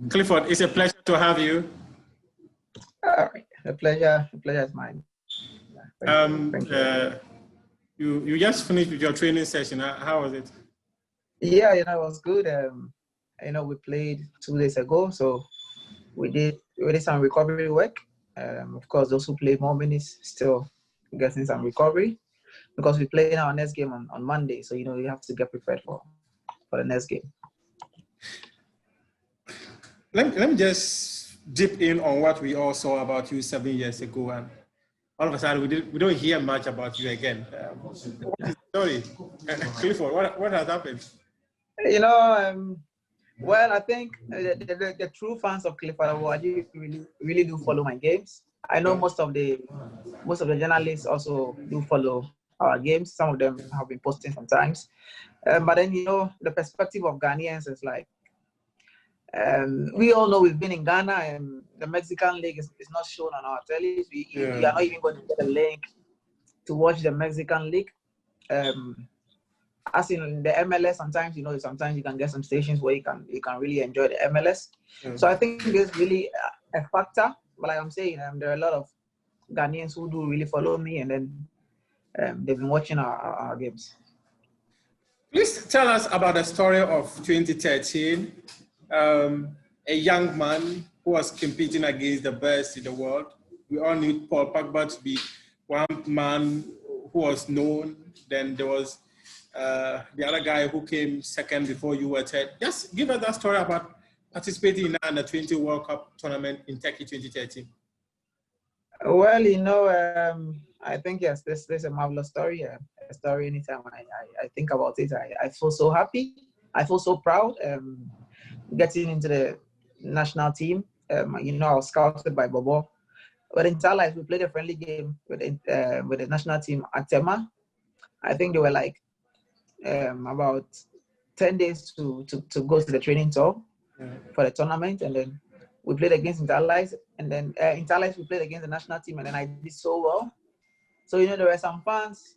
Clifford, it's a pleasure to have you. All right. The pleasure is mine. Thank you. You just finished with your training session. How was it? Yeah, it was good. We played 2 days ago, so we did some recovery work. Of course, those who play more minutes still getting some recovery because we play our next game on Monday. So you have to get prepared for the next game. Let me just dip in on what we all saw about you 7 years ago, and all of a sudden we don't hear much about you again. What is the story? Clifford, what has happened? Well, I think the true fans of Clifford Aboagye really do follow my games. I know most of the journalists also do follow our games. Some of them have been posting sometimes. But then, the perspective of Ghanaians is like, we all know we've been in Ghana and the Mexican League is not shown on our tellies. We are not even going to get a link to watch the Mexican League. As in the MLS, sometimes you can get some stations where you can really enjoy the MLS. So I think it's really a factor. But like I'm saying, there are a lot of Ghanaians who do really follow me, and then they've been watching our games. Please tell us about the story of 2013. A young man who was competing against the best in the world. We all knew Paul Pogba to be one man who was known. Then there was the other guy who came second before you were third. Just give us that story about participating in the Under-20 World Cup tournament in Turkey 2013. Well, I think, yes, this is a marvelous story. A story anytime I think about it, I feel so happy. I feel so proud getting into the national team. I was scouted by Borbor. But in Sellas, we played a friendly game with the national team at Tema. I think they were like about 10 days to go to the training tour for the tournament, and then we played against Sellas, and then in Sellas we played against the national team, and then I did so well. So there were some fans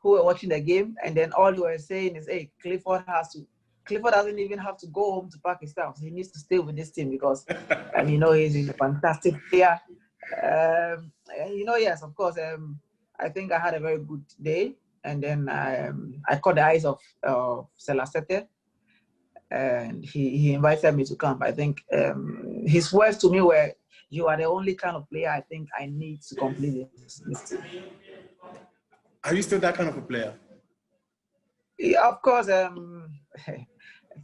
who were watching the game, and then all they were saying is, "Hey, Clifford doesn't even have to go home to pack his stuff. He needs to stay with this team because, he's a fantastic player." Yes, of course. I think I had a very good day. And then I caught the eyes of Sellas Tetteh, and he invited me to come. I think his words to me were, "You are the only kind of player I think I need to complete this team." Are you still that kind of a player? Yeah, of course.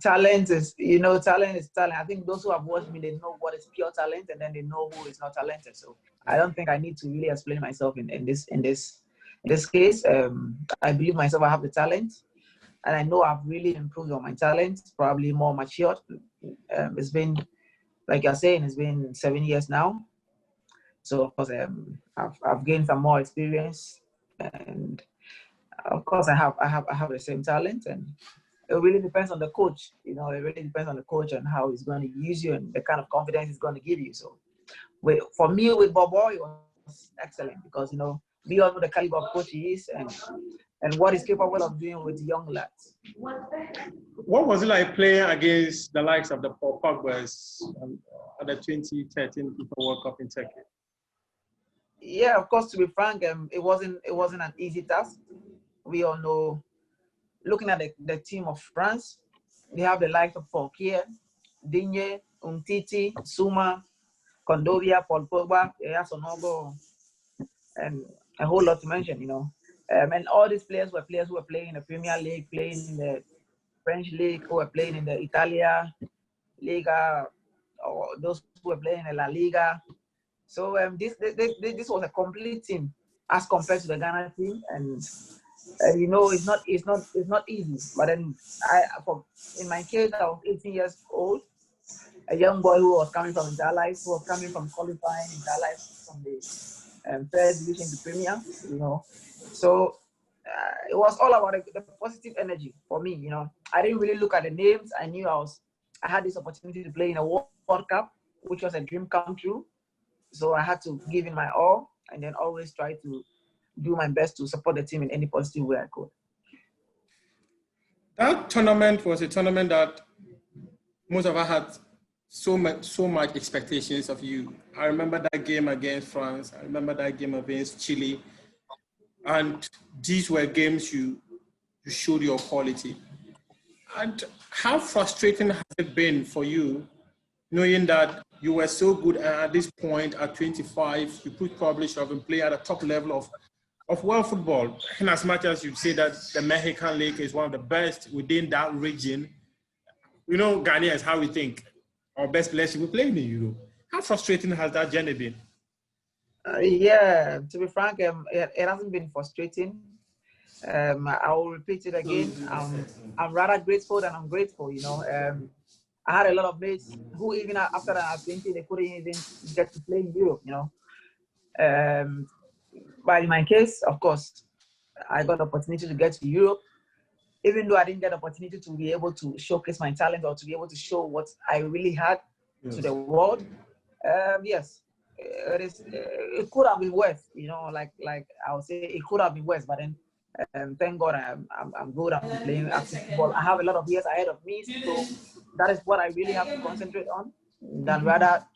Talent is talent. I think those who have watched me, they know what is pure talent, and then they know who is not talented. So I don't think I need to really explain myself in this case. I believe myself, I have the talent, and I know I've really improved on my talent, probably more matured. It's been, like you're saying, it's been 7 years now. So of course, I've gained some more experience, and of course, I have the same talent, and it really depends on the coach. It really depends on the coach and how he's going to use you and the kind of confidence he's going to give you. So, for me with Borbor, it was excellent because we all know the caliber of coach he is and what he's capable of doing with young lads. What was it like playing against the likes of the Paul Pogbas at the 2013 FIFA World Cup in Turkey? Yeah, of course. To be frank, it wasn't an easy task. We all know. Looking at the team of France, they have the likes of Fouquier, Digne, Umtiti, Suma, Kondovia, Paul Pogba, Sonogo, and a whole lot to mention, And all these players were players who were playing in the Premier League, playing in the French League, who were playing in the Italia Liga, or those who were playing in La Liga. So this was a complete team as compared to the Ghana team, and it's not easy. But then in my case, I was 18 years old, a young boy who was coming from Interlife, who was coming from qualifying Interlife from the first division to Premier, So it was all about the positive energy for me, I didn't really look at the names. I knew I had this opportunity to play in a World Cup, which was a dream come true. So I had to give in my all, and then always try to do my best to support the team in any positive way I could. That tournament was a tournament that most of us had so much expectations of you. I remember that game against France. I remember that game against Chile. And these were games you showed your quality. And how frustrating has it been for you, knowing that you were so good and at this point at 25, you could probably should have been playing at the top level of world football? And as much as you say that the Mexican League is one of the best within that region, you know, Ghanaians, how we think our best players will play in Europe. How frustrating has that journey been? Yeah, to be frank, it hasn't been frustrating. I will repeat it again. I'm rather grateful than I'm grateful. You know, I had a lot of mates who even after that at 20, they couldn't even get to play in Europe. You know, but in my case, of course, I got the opportunity to get to Europe, even though I didn't get the opportunity to be able to showcase my talent or to be able to show what I really had to the world. Yes, it could have been worse. You know, like I would say, it could have been worse. But then, thank God, I'm good. I'm playing active football. I have a lot of years ahead of me, so that is what I really have to concentrate on, than rather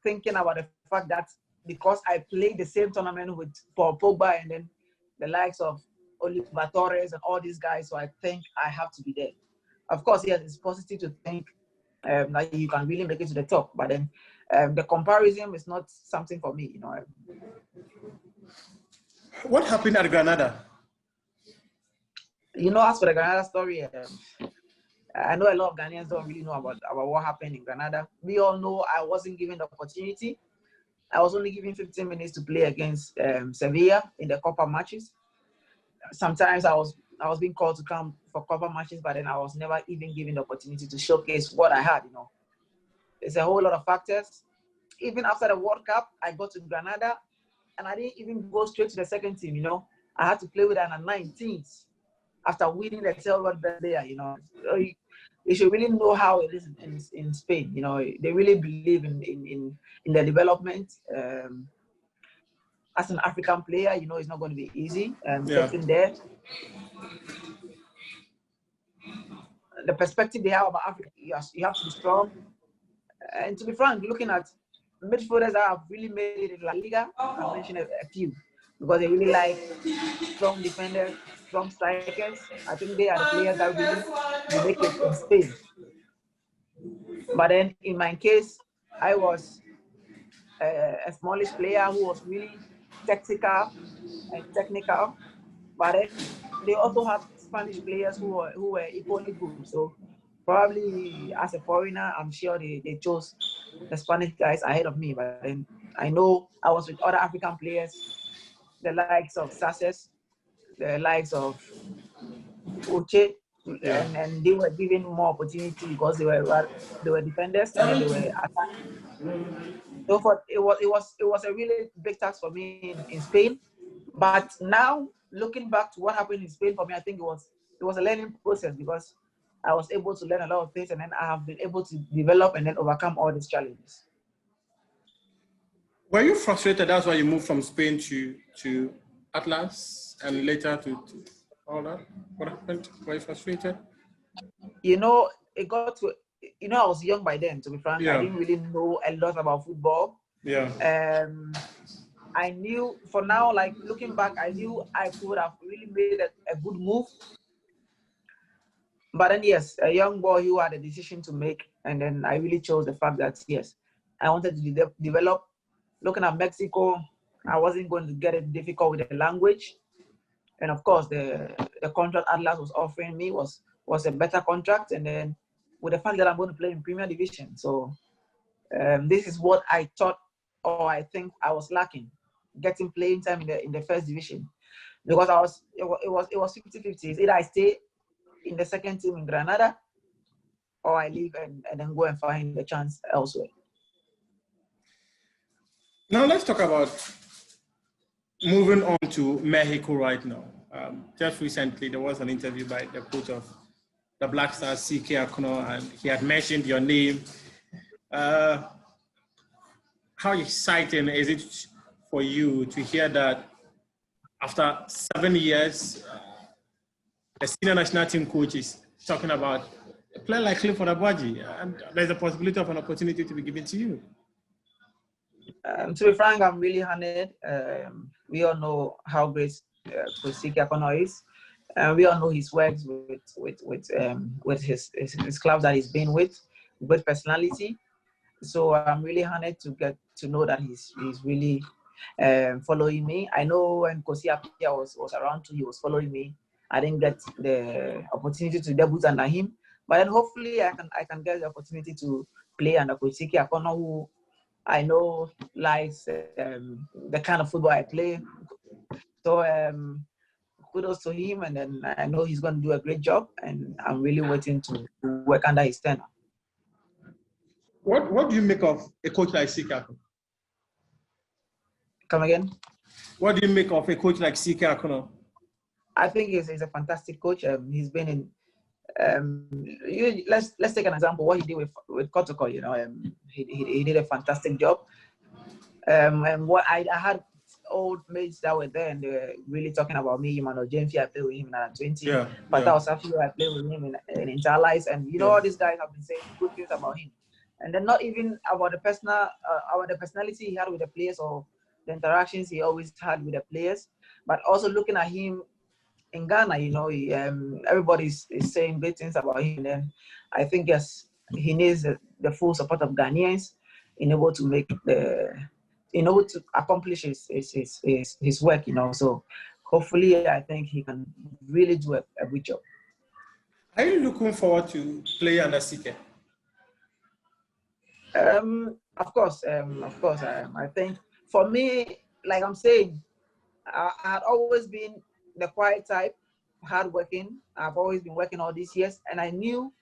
thinking about the fact that because I played the same tournament with Paul Pogba and then the likes of Oliver Torres and all these guys, so I think I have to be there. Of course, yes, it's positive to think that you can really make it to the top, but then the comparison is not something for me, you know. What happened at Granada? You know, as for the Granada story, I know a lot of Ghanaians don't really know about what happened in Granada. We all know I wasn't given the opportunity. I was only given 15 minutes to play against Sevilla in the Copa matches. Sometimes I was being called to come for Copa matches, but then I was never even given the opportunity to showcase what I had, you know. There's a whole lot of factors. Even after the World Cup, I got to Granada, and I didn't even go straight to the second team, you know. I had to play with an 19s after winning the silver there, you know. So you should really know how it is in Spain, you know. They really believe in the development. As an African player, you know, it's not going to be easy getting there. The perspective they have about Africa, you have to be strong. And to be frank, looking at midfielders that have really made it in La Liga, I'll mention a few because they really like strong defenders, strong strikers. I think they are the players that really make it in Spain. But then in my case, I was a smallish player who was really tactical and technical. But then they also have Spanish players who were equally good. So probably as a foreigner, I'm sure they chose the Spanish guys ahead of me. But then I know I was with other African players, the likes of Sasses, the likes of Uche, and they were given more opportunity because they were defenders and then they were attackers. So it was a really big task for me in Spain. But now looking back to what happened in Spain for me, I think it was a learning process because I was able to learn a lot of things and then I have been able to develop and then overcome all these challenges. Were you frustrated? That's why you moved from Spain to Atlas and later to all that? What happened? Were you frustrated? You know, it got to, you know, I was young by then, to be frank. I didn't really know a lot about football. I knew for now, like looking back, I knew I could have really made a good move. But then, yes, a young boy who had a decision to make. And then I really chose the fact that, yes, I wanted to develop. Looking at Mexico, I wasn't going to get it difficult with the language. And of course, the contract Atlas was offering me was a better contract. And then with the fact that I'm going to play in Premier Division. So this is what I thought, or I think I was lacking, getting playing time in the first division. Because it was 50-50. Either I stay in the second team in Granada, or I leave and then go and find a chance elsewhere. Now let's talk about moving on to Mexico right now. Just recently, there was an interview by the coach of the Black Stars, C.K. Akuno, and he had mentioned your name. How exciting is it for you to hear that after 7 years, the senior national team coach is talking about a player like Clifford Aboagye, and there's a possibility of an opportunity to be given to you. To be frank, I'm really honored. We all know how great Coach Siki Akono is. We all know his works with his clubs that he's been with personality. So I'm really honored to get to know that he's really following me. I know when Kosi Apia was around too, he was following me. I didn't get the opportunity to debut under him, but then hopefully I can get the opportunity to play under Coach Siki Akono, who I know likes the kind of football I play. So kudos to him, and then I know he's going to do a great job, and I'm really waiting to work under his tenure. What do you make of a coach like Siki Akono? Come again? What do you make of a coach like Siki Akono? I think he's a fantastic coach. He's been in. Let's take an example. What he did with Kotoko, you know, he did a fantastic job. And what I had old mates that were there, and they were really talking about me. Emmanuel James, I played with him in under 20. Yeah, But I played with him in Interlice, and you know all these guys have been saying good things about him. And then not even about the personality he had with the players or the interactions he always had with the players, but also looking at him in Ghana, you know, everybody's is saying great things about him. And I think yes, he needs the full support of Ghanaians in order to accomplish his work, you know. So hopefully, I think he can really do a good job. Are you looking forward to play under Siki? Of course. I think for me, like I'm saying, I had always been the quiet type, hardworking. I've always been working all these years, and I knew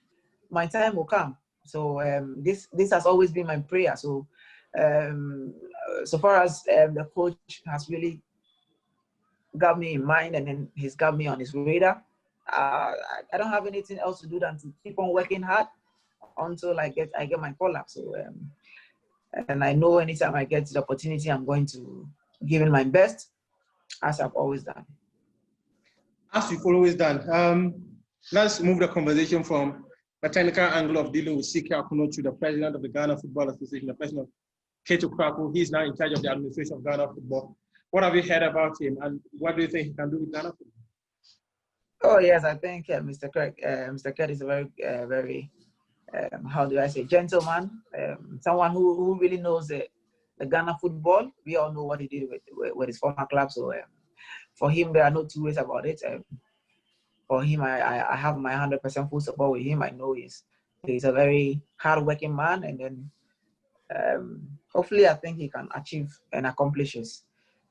my time will come. So this has always been my prayer. So so far as the coach has really got me in mind, and then he's got me on his radar, I don't have anything else to do than to keep on working hard until I get my call up. So and I know anytime I get the opportunity, I'm going to give it my best, as I've always done. As you've always done. Let's move the conversation from the technical angle of dealing with Siki Akono to the president of the Ghana Football Association, the president of Keto Krakow. He's now in charge of the administration of Ghana football. What have you heard about him, and what do you think he can do with Ghana football? Oh yes, I think Mr. Kirk is a very how do I say, gentleman, someone who really knows the Ghana football. We all know what he did with his former club, so for him there are no two ways about it. For him, I have my 100% full support with him. I know he's a very hardworking man, and then hopefully I think he can achieve and accomplish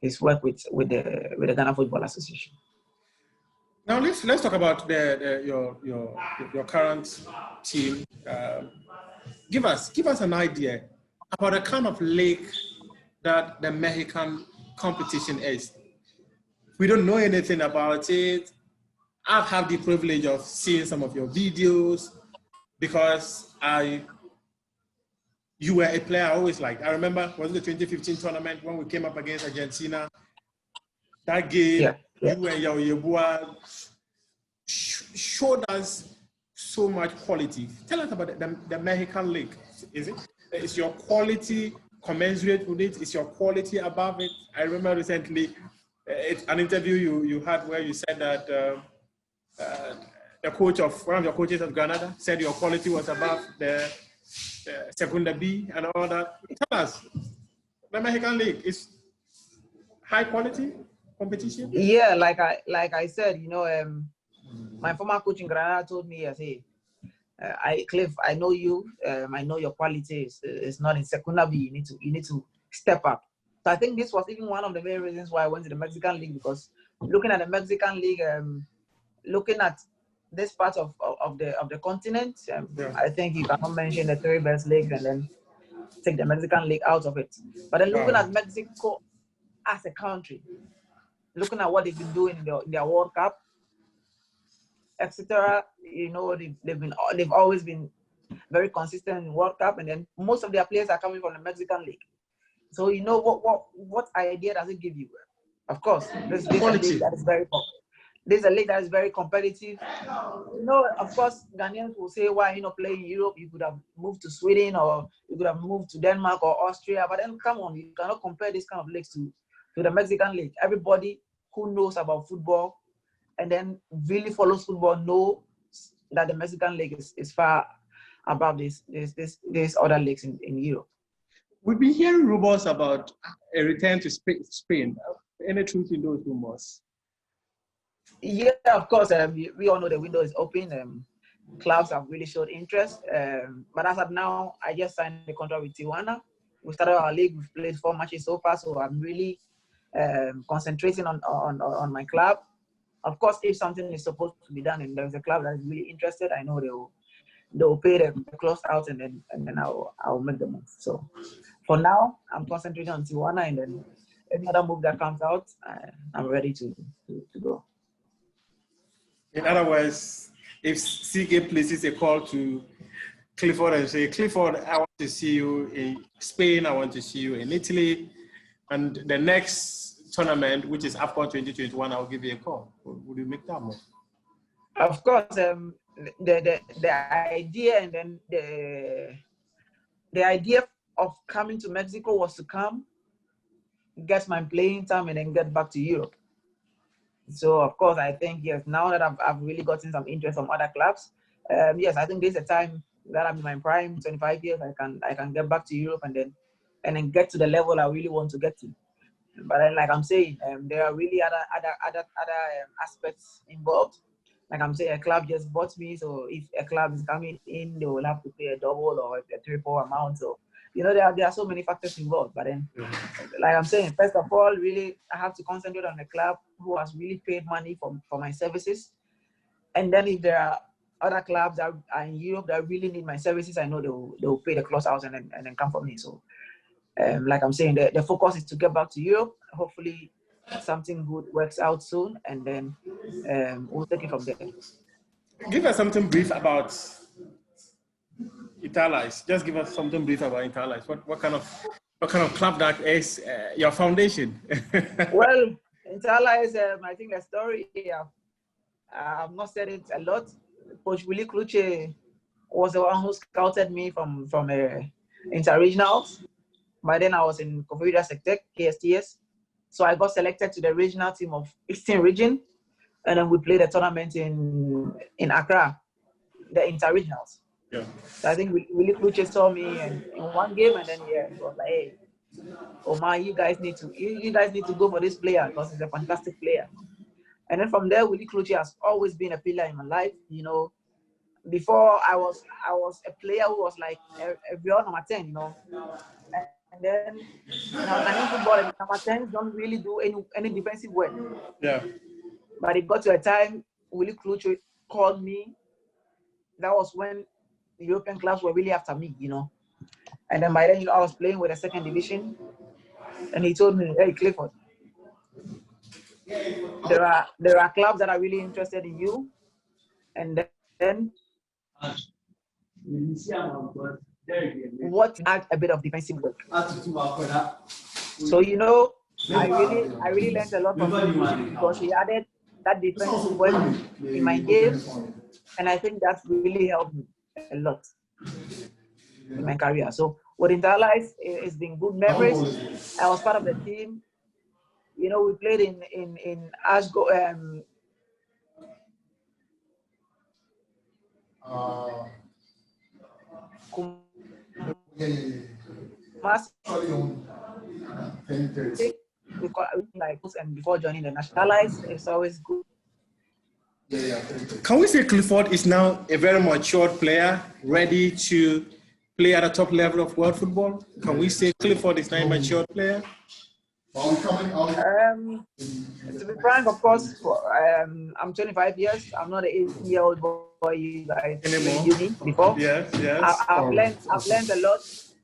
his work with the Ghana Football Association. Now let's talk about your current team. Give us an idea about the kind of league that the Mexican competition is. We don't know anything about it. I've had the privilege of seeing some of your videos because you were a player I always liked. I remember, was it the 2015 tournament when we came up against Argentina? That game, you and Yeboah showed us so much quality. Tell us about the Mexican League. Is your quality commensurate with it? Is your quality above it? I remember recently an interview you had where you said that the coach of one of your coaches of Granada said your quality was above the Segunda B and all that. Tell us, the Mexican League is high quality competition? Yeah, like I said, you know, my former coach in Granada told me, Cliff, I know you. I know your quality is not in Segunda B. You need to step up. So I think this was even one of the main reasons why I went to the Mexican League, because looking at the Mexican League, looking at this part of the continent, I think you cannot mention the three best leagues and then take the Mexican League out of it. But then looking at Mexico as a country, looking at what they've been doing in their World Cup, etc., you know, they've always been very consistent in World Cup, and then most of their players are coming from the Mexican League. So you know what idea does it give you? Of course, this is a league that is very popular. This is a league that is very competitive. You know, of course, Ghanaians will say, why you not playing in Europe? You could have moved to Sweden, or you could have moved to Denmark or Austria. But then, come on, you cannot compare this kind of leagues to the Mexican league. Everybody who knows about football and then really follows football know that the Mexican league is far above these other leagues in Europe. We've been hearing rumors about a return to Spain. Any truth in those rumors? Yeah, of course. We all know the window is open. Clubs have really showed interest. But as of now, I just signed a contract with Tijuana. We started our league. We've played 4 matches so far, so I'm really concentrating on my club. Of course, if something is supposed to be done and there's a club that is really interested, I know they'll pay the close out, and then I'll make the move. So for now, I'm concentrating on Tijuana, and then any other move that comes out, I'm ready to go. In other words, if CK places a call to Clifford and say, Clifford, I want to see you in Spain, I want to see you in Italy, and the next tournament, which is AFCON 2021, I'll give you a call. Would you make that move? Of course, the idea, and then the idea of coming to Mexico was to come, get my playing time, and then get back to Europe. So of course, I think, yes, now that I've really gotten some interest from other clubs, yes, I think this is a time that I'm in my prime, 25 years, I can get back to Europe and then get to the level I really want to get to. But then, like I'm saying, there are really other aspects involved. Like I'm saying, a club just bought me, so if a club is coming in, they will have to pay a double or a triple amount. So, you know, there are so many factors involved. But then, like I'm saying, first of all, really, I have to concentrate on the club who has really paid money for my services. And then if there are other clubs that are in Europe that really need my services, I know they'll pay the close out and then come for me. So, like I'm saying, the focus is to get back to Europe. Hopefully, something good works out soon, and then we'll take it from there. Give us something brief about Italians. Just give us something brief about Italians. What kind of club that is your foundation? Well, Italians, I think the story, I've not said it a lot. Coach Willie Cluche was the one who scouted me from inter-regionals. By then, I was in Sellas Tetteh, KSTS. So I got selected to the regional team of Eastern Region, and then we played a tournament in Accra, the inter-regionals. Yeah. So I think Willie Cluche saw me in one game, and then he was like, "Hey, Omar, you guys need to go for this player because he's a fantastic player." And then from there, Willie Cluche has always been a pillar in my life. You know, before I was a player who was like a real number 10, you know. And then now Ghanaian football, number 10s don't really do any defensive work. Yeah. But it got to a time, Willie Cluche called me. That was when the European clubs were really after me, you know. And then by then, you know, I was playing with the second division. And he told me, "Hey, Clifford, there are clubs that are really interested in you." And then what add a bit of defensive work. So, you know, I really learned a lot from him because he added that defensive work in my game, and I think that really helped me a lot in my career. So with Interlife, it's been good memories. I was part of the team. You know, we played in Ashgo. And before joining the nationalized, it's always good. Can we say Clifford is now a very matured player, ready to play at the top level of world football? Can we say Clifford is now a matured player? To be frank, of course, I'm 25 years. I'm not an 18-year-old boy you guys in uni before. Yes. I've learned a lot.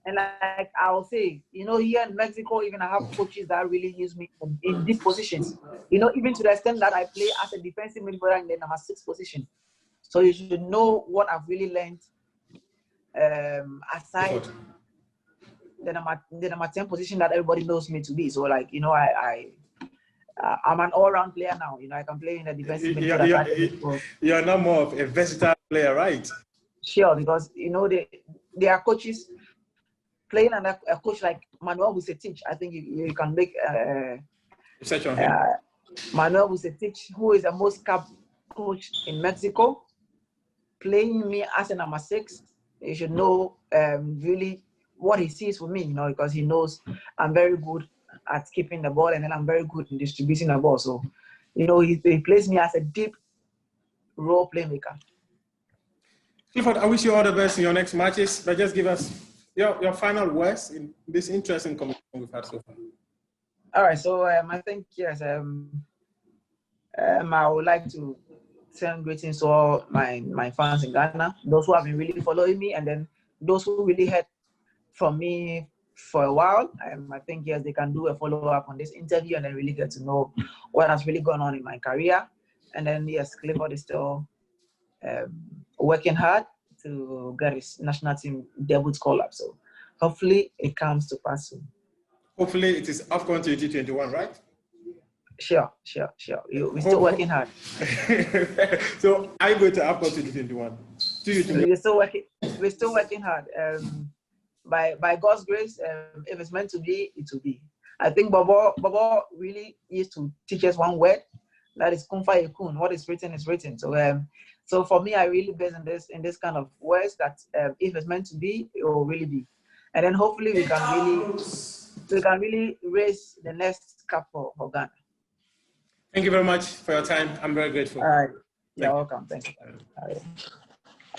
And like I'll say, you know, here in Mexico, even I have coaches that really use me in deep positions. You know, even to the extent that I play as a defensive midfielder in the number 6 position. So you should know what I've really learned aside the number 10 position that everybody knows me to be. So like, you know, I'm an all-round player now. You know, I can play in the defensive midfield attack. You're not more of a versatile player, right? Sure, because you know they are coaches playing under a coach like Manuel Vucetich. I think you can make Search on him. Manuel Vucetich, who is the most capped coach in Mexico, playing me as a number 6. You should know really what he sees for me, you know, because he knows I'm very good at keeping the ball, and then I'm very good in distributing the ball. So, you know, he plays me as a deep role playmaker. Clifford, I wish you all the best in your next matches, but just give us your final words in this interesting conversation we've had so far. All right, so I think, yes, I would like to send greetings to all my fans in Ghana, those who have been really following me, and then those who really heard from me for a while. I think, yes, they can do a follow-up on this interview and then really get to know what has really gone on in my career. And then, yes, Clifford is still working hard to get his national team debut call-up. So hopefully it comes to pass soon. Hopefully it is AFCON 2021, right? Sure. We're still working hard. So I go to AFCON 2021. We're still working hard. By God's grace, if it's meant to be, it will be. I think Borbor really used to teach us one word, that is kun faya kun. What is written is written. So for me, I really base in this kind of words that if it's meant to be, it will really be. And then hopefully we can really raise the next cup for Ghana. Thank you very much for your time. I'm very grateful. All right. You're welcome. Thank you. All right.